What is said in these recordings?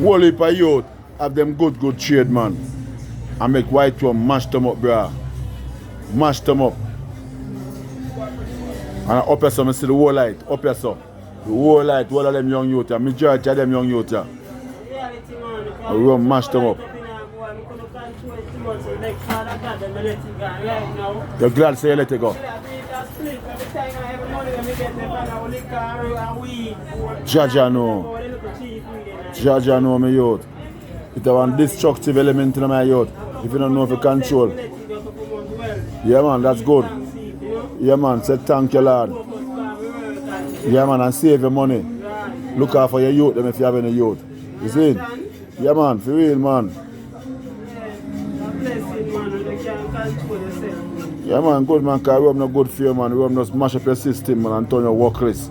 Whole heap of youth have them good trade, man. And make white one mash them up, bruh. Mash them up. And up here so I see the whole light. Up here so. The whole light, all of them young youth, majority of them young youth. I will mash them up. You're glad say you let it go. Jaja know. Jaja know my youth. It have a destructive element in my youth. If you don't know if you control. Yeah man, that's good. Yeah man, say thank you Lord. Yeah man, and save your money. Look out for your youth them if you have any youth. You see? Yeah man, for real man. Yeah man, good man, because we have no good fear man. We have no smash up your system man and turn your workless.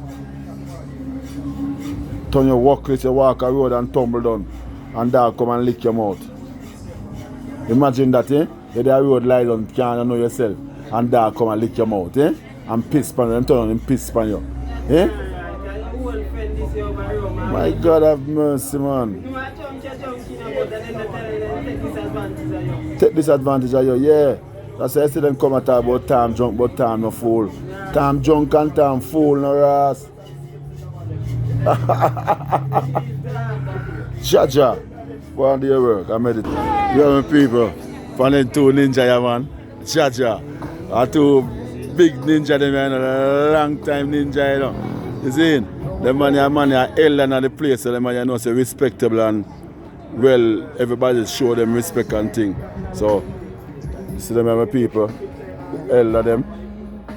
Turn your workless, you walk a road and tumble down. And dog come and lick your mouth. Imagine that, eh? You're the road lie down, can't know yourself. And dog come and lick your mouth, eh? And piss pan you, and turn on and piss pan you. Eh? My God have mercy, man. Take disadvantage of you, yeah. That's why I see them come and talk about time drunk, but time no fool. Time drunk and time fool, no ass. Jaja, go on do your work, I made it. Young people, finding two ninja, yeah, man. Jaja, are two big ninja, them, man, a long time ninja, you know. You see, the man are elder in the place, so the man, you know, say respectable and well, everybody show them respect and thing. So, you see them, my people, elder them.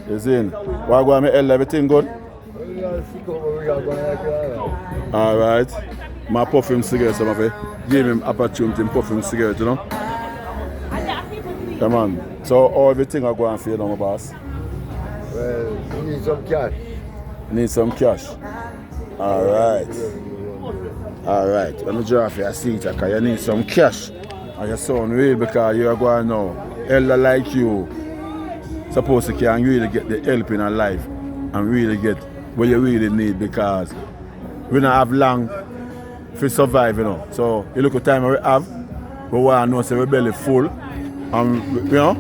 You see, why go on, my elder, everything good? Alright. My puff him cigarette, some of it. Give him opportunity to puff him cigarette, you know? Come on. So all everything I go on for you now, my boss? Well, you need some cash. Need some cash. Alright. Alright. Let me draw for your seat because you need some cash. And you sound real because you are going now. Elder like you supposed to can really get the help in our life and really get what you really need because we don't have long to survive, you know. So you look at the time we have, we want to know say we belly full and you know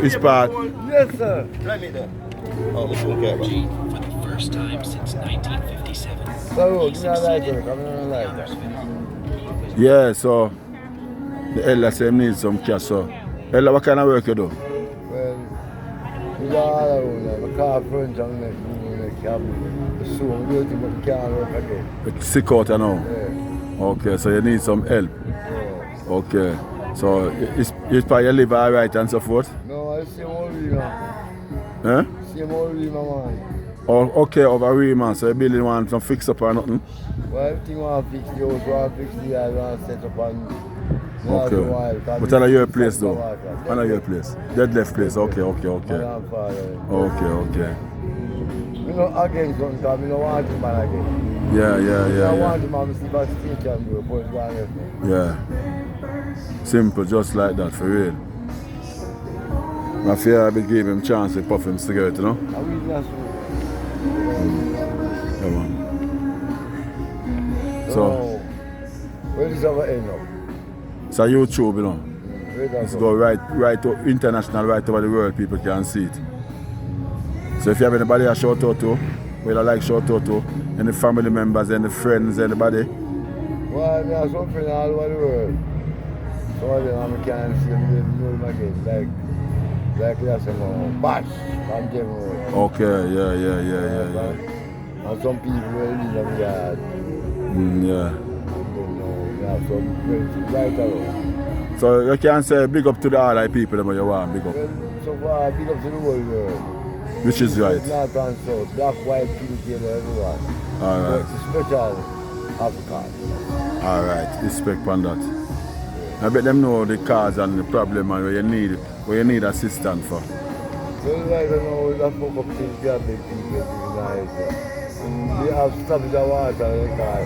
it's part. Yes sir. Let me there. Oh, this one care about. For the first time since 1957. So, give me a lighter. Come on, a lighter. Yeah, so the elder say need some cash. So elder, what kind of work you do? Well, we got all around there. My car front and make cab. So I'm waiting but we can't work again. It's sick out now. Yeah. Okay, so you need some help. Yeah. Okay. So it's part you live alright and so forth? No, I see more real man. Huh? See more real man. Oh, okay, over real man. So you building one some fix up or nothing? Well, everything want to fix the house, want to fix the yard, want to set up and... Okay. But I know your place though. I know your place. Dead left place. Okay. Okay. Okay. You know, again, sometimes I don't want him man again. Yeah. I want him man, see if I still can do it, but it's going to Yeah. Simple, just like that, for real. I fear I will give him chance to puff him cigarette, you know? I will just... Yeah, man. So, So, where is our end up? it's a YouTube, you know? Where It's go right to international, right over the world, people can see it. So if you have anybody a shout out to, well I like shout out to, any family members, any friends, anybody? Well, I have some friends all over the world. Some of them I can't see them, they know them again. Like that's a bash from them. Okay, yeah. And some people will leave them yard. Yeah. We have some friends right around. So you can say big up to the other people that you want big up. Well, so far, big up to the whole world. Which is right. North and south, black, white, people, everyone. Alright. But special African. Alright, respect on that. I bet them know the cause and the problem and where you need assistance for. Well, right now, we have fuck up things, they have big people, they have stopped the water, they call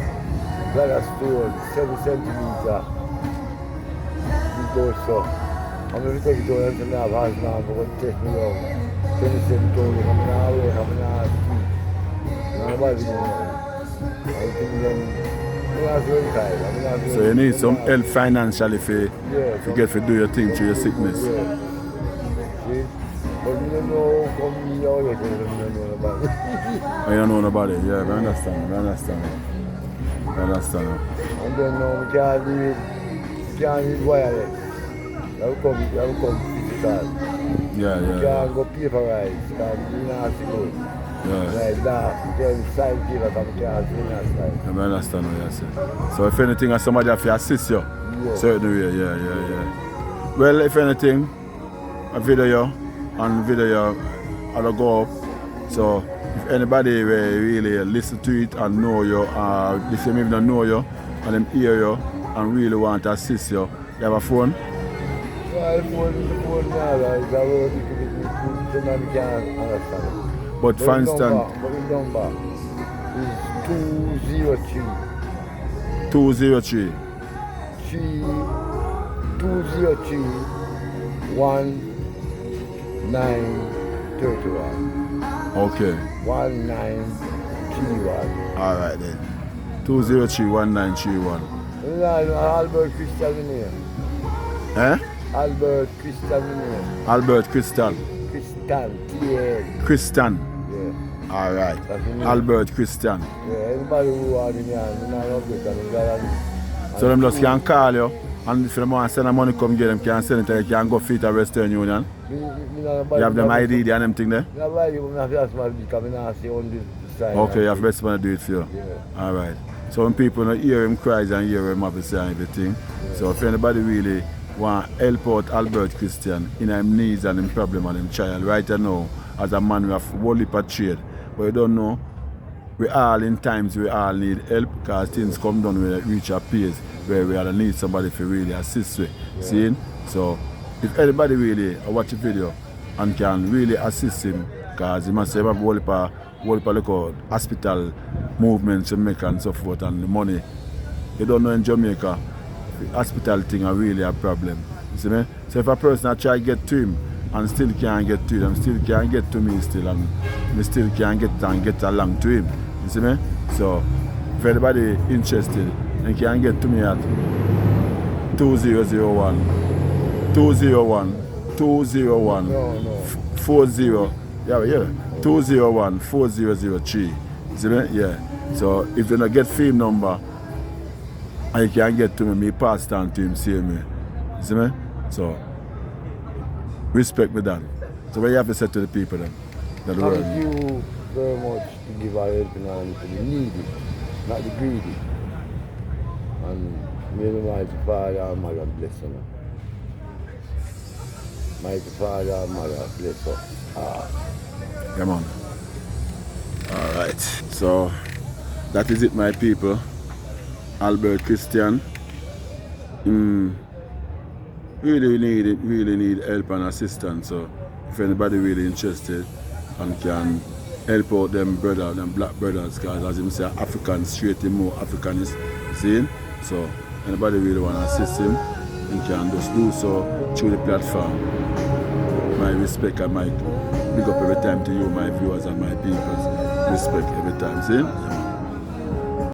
like a stone, 7 centimeters. It goes so. I'm going to take it over and have half now, but going to take me out. 27 told me, I'm not away, I'm not street. Nobody doing nothing. I think them So you need some help financially if you get to do your thing through your sickness. Yeah. See? But you don't know come here yet, you don't know about it. I don't know about it, yeah, I understand. And then we can't leave wireless. That will come physical. Yeah. You can't go paperize, because you don't have to go. Yeah. Like that, you can sign paper, but you can't sign that side. I understand what you say. So if anything, somebody have to assist you. Yeah. Certain way, yeah. Well, if anything, a video I'll go up. So if anybody really listen to it and know you, if they even don't know you and them hear you and really want to assist you, you have a phone? Yeah, the phone now, like, that will somebody can't understand. But for instance, the number is 203 203 1931. Okay. 1931. Alright then. 203-1931. Albert Crystal name. Eh? Albert Crystal name. Albert Crystal. Crystal. T-A-N. Christian. Yeah. Alright. That's the name. Albert Christian. Yeah, anybody who are in here, I'm not So them just can call you and if them want to send the money come get them, can send it and you can go fit a Western Union. You have them ID and them thing there? Okay, you have best man to do it for you. Yeah. Alright. So when people don't hear him cries and hear him have to say and everything. So if anybody really want to help out Albert Christian in his needs and his problem and his child right now, as a man we have whole heap of trade. But you don't know, we all need help because things come down when we reach a pace where we need somebody to really assist with. Yeah. See? So if anybody really watch the video and can really assist him, because he must have a whole heap of hospital movements to make and so forth and the money. You don't know in Jamaica, the hospital thing are really a problem. You see me? So if a person try to get to him and still can't get to him, still can't get to me still and me still can't get along to him. You see me? So if anybody interested, they can get to me at 2001 No. 40 201 4003. You see me? Yeah. So if you don't get phone number and you can get to me pass it on to him, see me. You see me? So respect me that. So what you have to say to the people then? Thank you very much to give our helping hand to the needy, not the greedy. And may the mighty Father and Mother bless you. Mighty Father and Mother bless you. Come on. Alright. So that is it, my people. Albert Christian. Really need help and assistance. So if anybody really interested and can help out them brothers, them black brothers, because as him say African straight him more Africanist, see? So anybody really want to assist him, he can just do so through the platform. My respect and my big up every time to you, my viewers and my people. Respect every time, see?